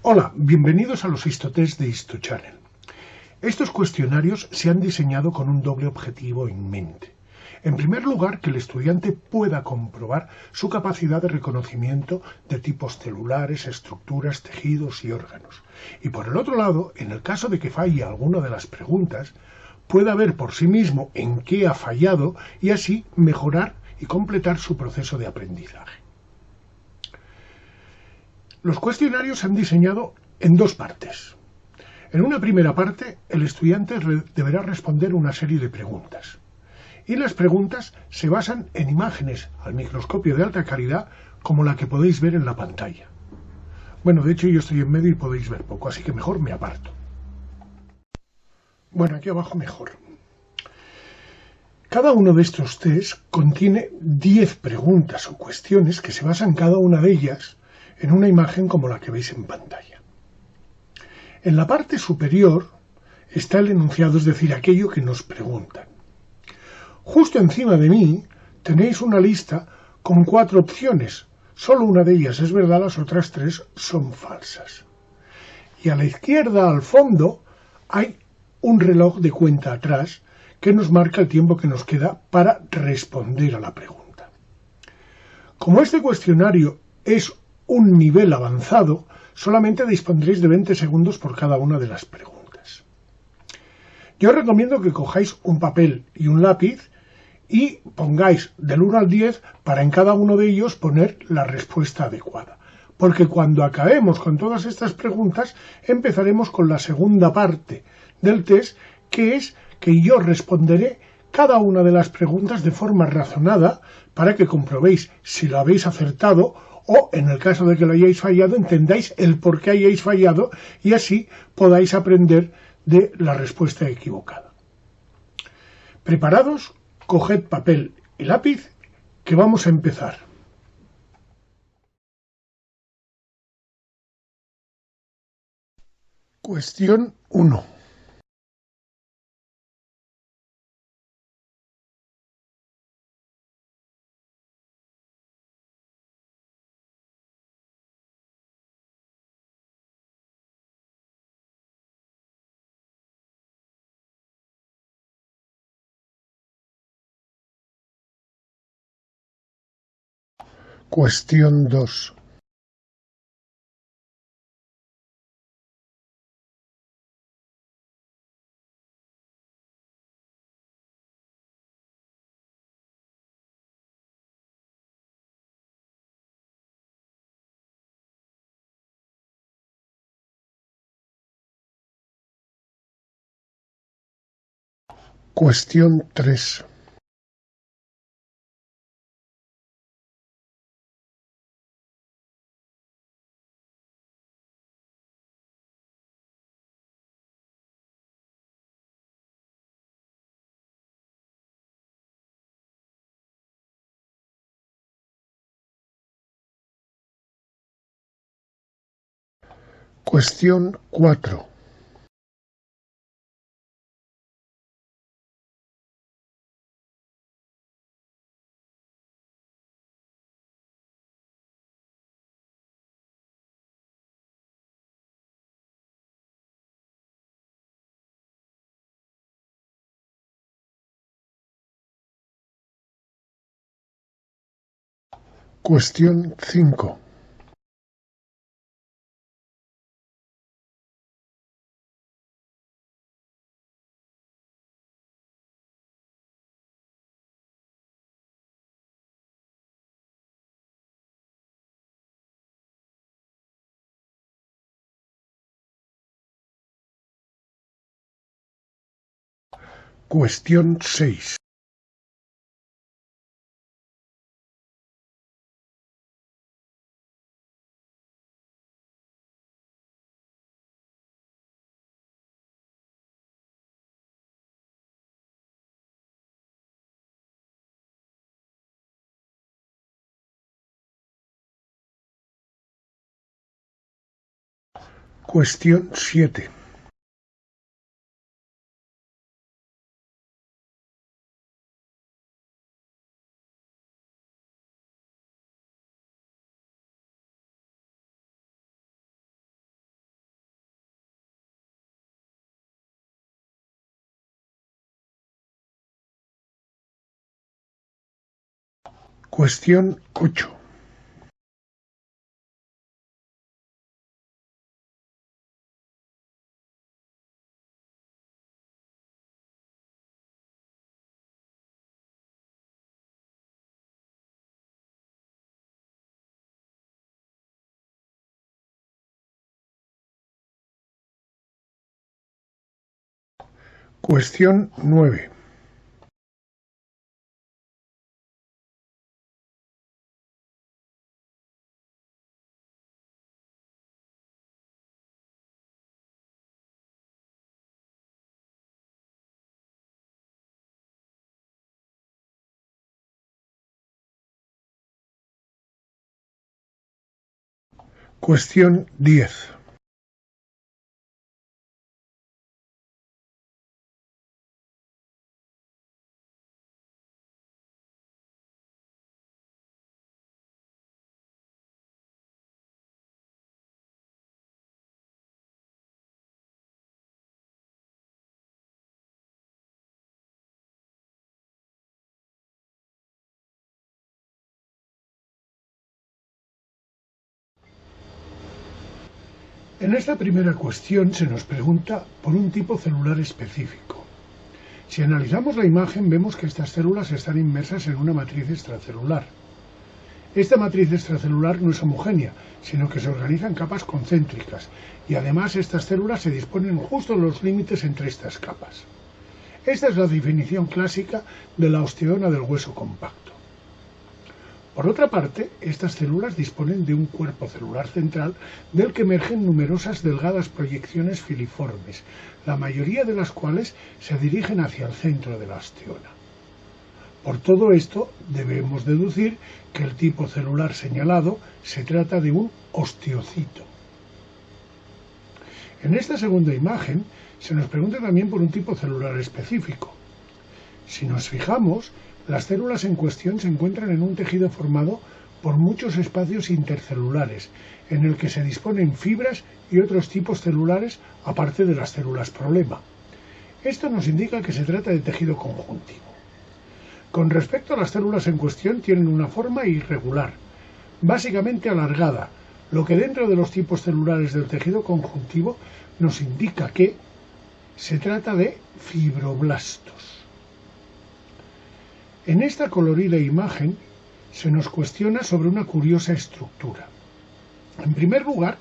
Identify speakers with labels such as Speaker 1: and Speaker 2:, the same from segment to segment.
Speaker 1: Hola, bienvenidos a los Histotest de HistoChannel. Estos cuestionarios se han diseñado con un doble objetivo en mente. En primer lugar, que el estudiante pueda comprobar su capacidad de reconocimiento de tipos celulares, estructuras, tejidos y órganos. Y por el otro lado, en el caso de que falle alguna de las preguntas, pueda ver por sí mismo en qué ha fallado y así mejorar y completar su proceso de aprendizaje. Los cuestionarios se han diseñado en dos partes. En una primera parte, el estudiante deberá responder una serie de preguntas. Y las preguntas se basan en imágenes al microscopio de alta calidad como la que podéis ver en la pantalla. Bueno, de hecho yo estoy en medio y podéis ver poco, así que mejor me aparto. Bueno, aquí abajo mejor. Cada uno de estos test contiene 10 preguntas o cuestiones que se basan cada una de ellas en una imagen como la que veis en pantalla. En la parte superior está el enunciado, es decir, aquello que nos preguntan. Justo encima de mí tenéis una lista con 4 opciones. Solo una de ellas es verdad, las otras 3 son falsas. Y a la izquierda, al fondo, hay un reloj de cuenta atrás que nos marca el tiempo que nos queda para responder a la pregunta. Como este cuestionario es un nivel avanzado, solamente dispondréis de 20 segundos por cada una de las preguntas. Yo os recomiendo que cojáis un papel y un lápiz y pongáis del 1 al 10 para en cada uno de ellos poner la respuesta adecuada. Porque cuando acabemos con todas estas preguntas, empezaremos con la segunda parte del test, que es que yo responderé cada una de las preguntas de forma razonada para que comprobéis si lo habéis acertado o, en el caso de que lo hayáis fallado, entendáis el por qué hayáis fallado y así podáis aprender de la respuesta equivocada. ¿Preparados? Coged papel y lápiz, que vamos a empezar. Cuestión 1. Cuestión 2. Cuestión 3. Cuestión 4. Cuestión 5. Cuestión 6. Cuestión 7. Cuestión 8. Cuestión 9. Cuestión 10. En esta primera cuestión se nos pregunta por un tipo celular específico. Si analizamos la imagen vemos que estas células están inmersas en una matriz extracelular. Esta matriz extracelular no es homogénea, sino que se organiza en capas concéntricas, y además estas células se disponen justo en los límites entre estas capas. Esta es la definición clásica de la osteona del hueso compacto. Por otra parte, estas células disponen de un cuerpo celular central del que emergen numerosas delgadas proyecciones filiformes, la mayoría de las cuales se dirigen hacia el centro de la osteona. Por todo esto, debemos deducir que el tipo celular señalado se trata de un osteocito. En esta segunda imagen se nos pregunta también por un tipo celular específico. Si nos fijamos, las células en cuestión se encuentran en un tejido formado por muchos espacios intercelulares, en el que se disponen fibras y otros tipos celulares aparte de las células problema. Esto nos indica que se trata de tejido conjuntivo. Con respecto a las células en cuestión, tienen una forma irregular, básicamente alargada, lo que dentro de los tipos celulares del tejido conjuntivo nos indica que se trata de fibroblastos. En esta colorida imagen se nos cuestiona sobre una curiosa estructura. En primer lugar,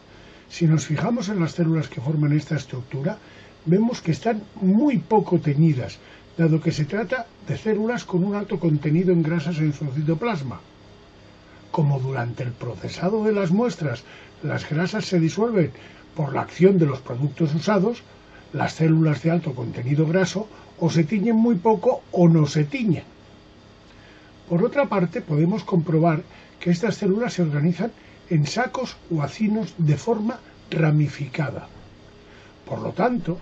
Speaker 1: si nos fijamos en las células que forman esta estructura, vemos que están muy poco teñidas, dado que se trata de células con un alto contenido en grasas en su citoplasma. Como durante el procesado de las muestras las grasas se disuelven por la acción de los productos usados, las células de alto contenido graso o se tiñen muy poco o no se tiñen. Por otra parte, podemos comprobar que estas células se organizan en sacos o acinos de forma ramificada. Por lo tanto,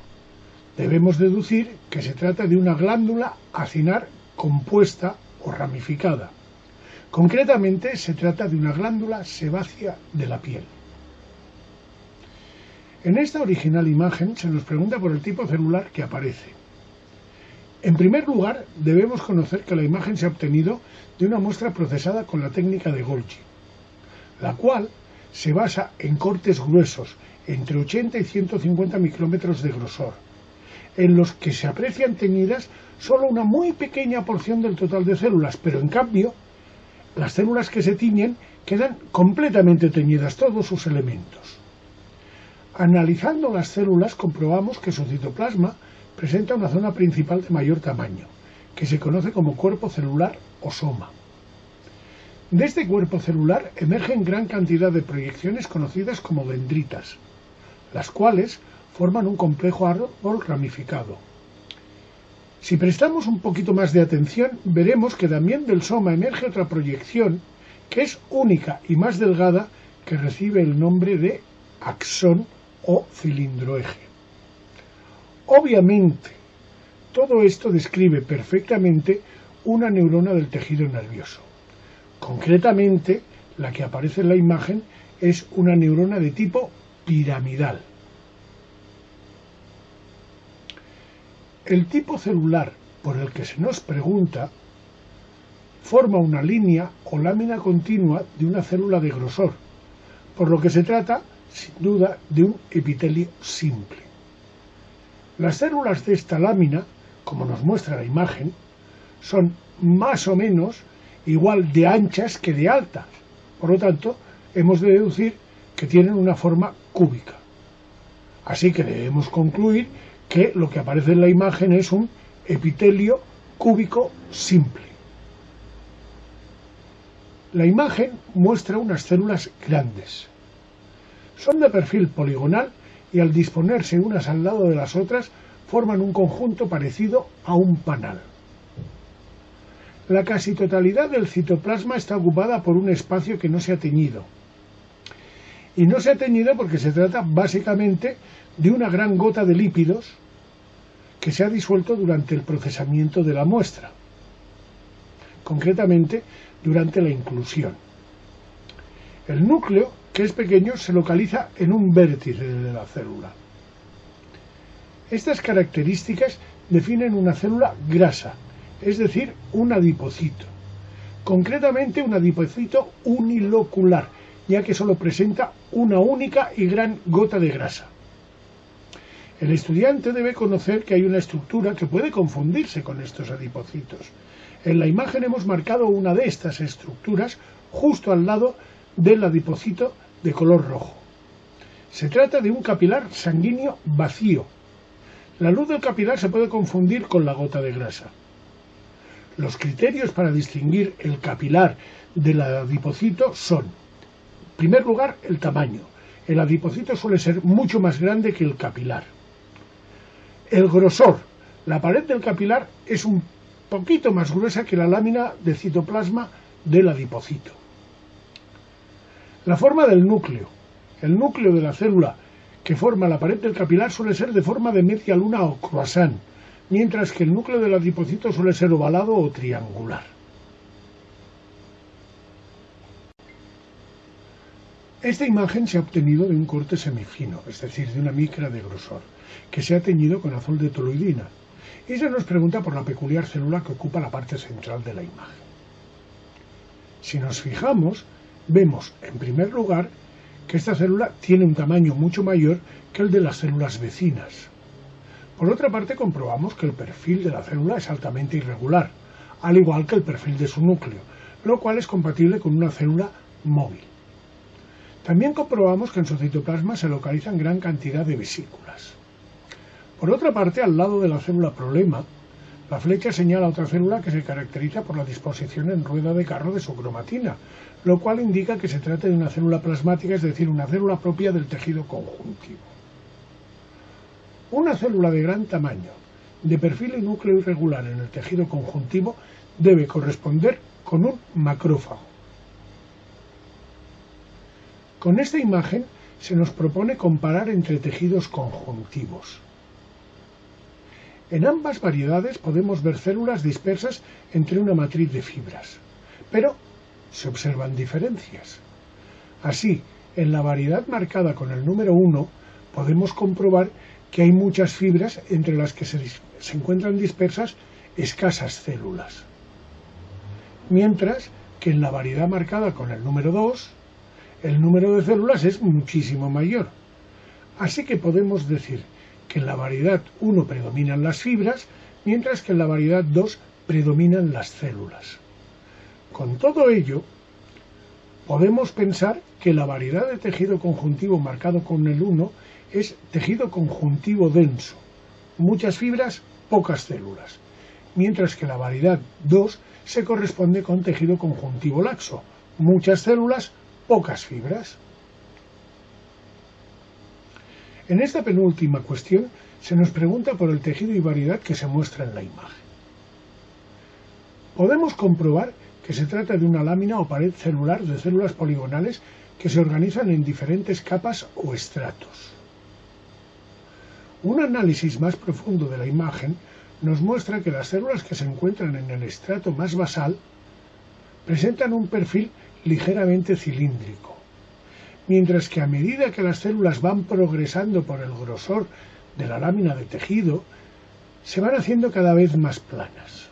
Speaker 1: debemos deducir que se trata de una glándula acinar compuesta o ramificada. Concretamente, se trata de una glándula sebácea de la piel. En esta original imagen se nos pregunta por el tipo celular que aparece. En primer lugar, debemos conocer que la imagen se ha obtenido de una muestra procesada con la técnica de Golgi, la cual se basa en cortes gruesos, entre 80 y 150 micrómetros de grosor, en los que se aprecian teñidas solo una muy pequeña porción del total de células, pero en cambio, las células que se tiñen quedan completamente teñidas, todos sus elementos. Analizando las células comprobamos que su citoplasma presenta una zona principal de mayor tamaño, que se conoce como cuerpo celular o soma. De este cuerpo celular emergen gran cantidad de proyecciones conocidas como dendritas, las cuales forman un complejo árbol ramificado. Si prestamos un poquito más de atención, veremos que también del soma emerge otra proyección que es única y más delgada, que recibe el nombre de axón o cilindroeje. Obviamente, todo esto describe perfectamente una neurona del tejido nervioso. Concretamente, la que aparece en la imagen es una neurona de tipo piramidal. El tipo celular por el que se nos pregunta forma una línea o lámina continua de una célula de grosor, por lo que se trata, sin duda, de un epitelio simple. Las células de esta lámina, como nos muestra la imagen, son más o menos igual de anchas que de altas. Por lo tanto, hemos de deducir que tienen una forma cúbica. Así que debemos concluir que lo que aparece en la imagen es un epitelio cúbico simple. La imagen muestra unas células grandes. Son de perfil poligonal y al disponerse unas al lado de las otras forman un conjunto parecido a un panal. La casi totalidad del citoplasma está ocupada por un espacio que no se ha teñido. Y no se ha teñido porque se trata básicamente de una gran gota de lípidos que se ha disuelto durante el procesamiento de la muestra, concretamente durante la inclusión. El núcleo, que es pequeño, se localiza en un vértice de la célula. Estas características definen una célula grasa, es decir, un adipocito. Concretamente un adipocito unilocular, ya que solo presenta una única y gran gota de grasa. El estudiante debe conocer que hay una estructura que puede confundirse con estos adipocitos. En la imagen hemos marcado una de estas estructuras justo al lado del adipocito de color rojo. Se trata de un capilar sanguíneo vacío. La luz del capilar se puede confundir con la gota de grasa. Los criterios para distinguir el capilar del adipocito son, en primer lugar, el tamaño. El adipocito suele ser mucho más grande que el capilar. El grosor. La pared del capilar es un poquito más gruesa que la lámina de citoplasma del adipocito. La forma del núcleo. El núcleo de la célula que forma la pared del capilar suele ser de forma de media luna o croissant, mientras que el núcleo del adipocito suele ser ovalado o triangular. Esta imagen se ha obtenido de un corte semifino, es decir, de una micra de grosor, que se ha teñido con azul de toluidina, y se nos pregunta por la peculiar célula que ocupa la parte central de la imagen. Si nos fijamos, vemos, en primer lugar, que esta célula tiene un tamaño mucho mayor que el de las células vecinas. Por otra parte, comprobamos que el perfil de la célula es altamente irregular, al igual que el perfil de su núcleo, lo cual es compatible con una célula móvil. También comprobamos que en su citoplasma se localizan gran cantidad de vesículas. Por otra parte, al lado de la célula problema, la flecha señala otra célula que se caracteriza por la disposición en rueda de carro de su cromatina, lo cual indica que se trata de una célula plasmática, es decir, una célula propia del tejido conjuntivo. Una célula de gran tamaño, de perfil y núcleo irregular en el tejido conjuntivo, debe corresponder con un macrófago. Con esta imagen se nos propone comparar entre tejidos conjuntivos. En ambas variedades podemos ver células dispersas entre una matriz de fibras, pero se observan diferencias. Así, en la variedad marcada con el número 1, podemos comprobar que hay muchas fibras entre las que se encuentran dispersas escasas células. Mientras que en la variedad marcada con el número 2, el número de células es muchísimo mayor. Así que podemos decir que en la variedad 1 predominan las fibras, mientras que en la variedad 2 predominan las células. Con todo ello, podemos pensar que la variedad de tejido conjuntivo marcado con el 1 es tejido conjuntivo denso, muchas fibras, pocas células, mientras que la variedad 2 se corresponde con tejido conjuntivo laxo, muchas células, pocas fibras. En esta penúltima cuestión se nos pregunta por el tejido y variedad que se muestra en la imagen. Podemos comprobar que se trata de una lámina o pared celular de células poligonales que se organizan en diferentes capas o estratos. Un análisis más profundo de la imagen nos muestra que las células que se encuentran en el estrato más basal presentan un perfil ligeramente cilíndrico, mientras que a medida que las células van progresando por el grosor de la lámina de tejido, se van haciendo cada vez más planas.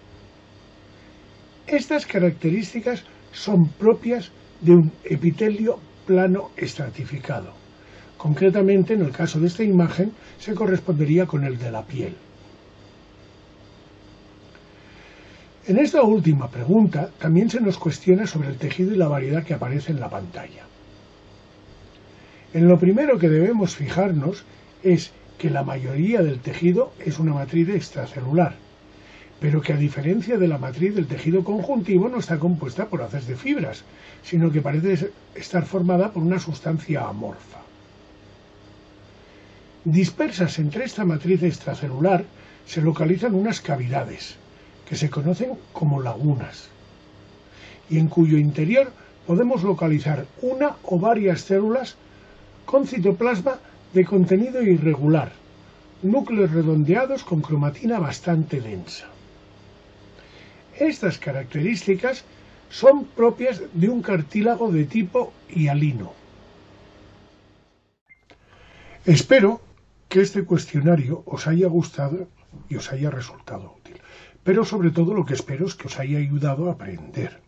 Speaker 1: Estas características son propias de un epitelio plano estratificado. Concretamente, en el caso de esta imagen, se correspondería con el de la piel. En esta última pregunta también se nos cuestiona sobre el tejido y la variedad que aparece en la pantalla. En lo primero que debemos fijarnos es que la mayoría del tejido es una matriz extracelular, pero que a diferencia de la matriz del tejido conjuntivo no está compuesta por haces de fibras, sino que parece estar formada por una sustancia amorfa. Dispersas entre esta matriz extracelular se localizan unas cavidades, que se conocen como lagunas, y en cuyo interior podemos localizar una o varias células con citoplasma de contenido irregular, núcleos redondeados con cromatina bastante densa. Estas características son propias de un cartílago de tipo hialino. Espero que este cuestionario os haya gustado y os haya resultado útil, pero sobre todo lo que espero es que os haya ayudado a aprender.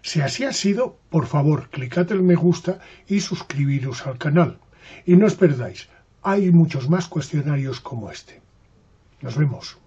Speaker 1: Si así ha sido, por favor, clicad el me gusta y suscribiros al canal. Y no os perdáis, hay muchos más cuestionarios como este. Nos vemos.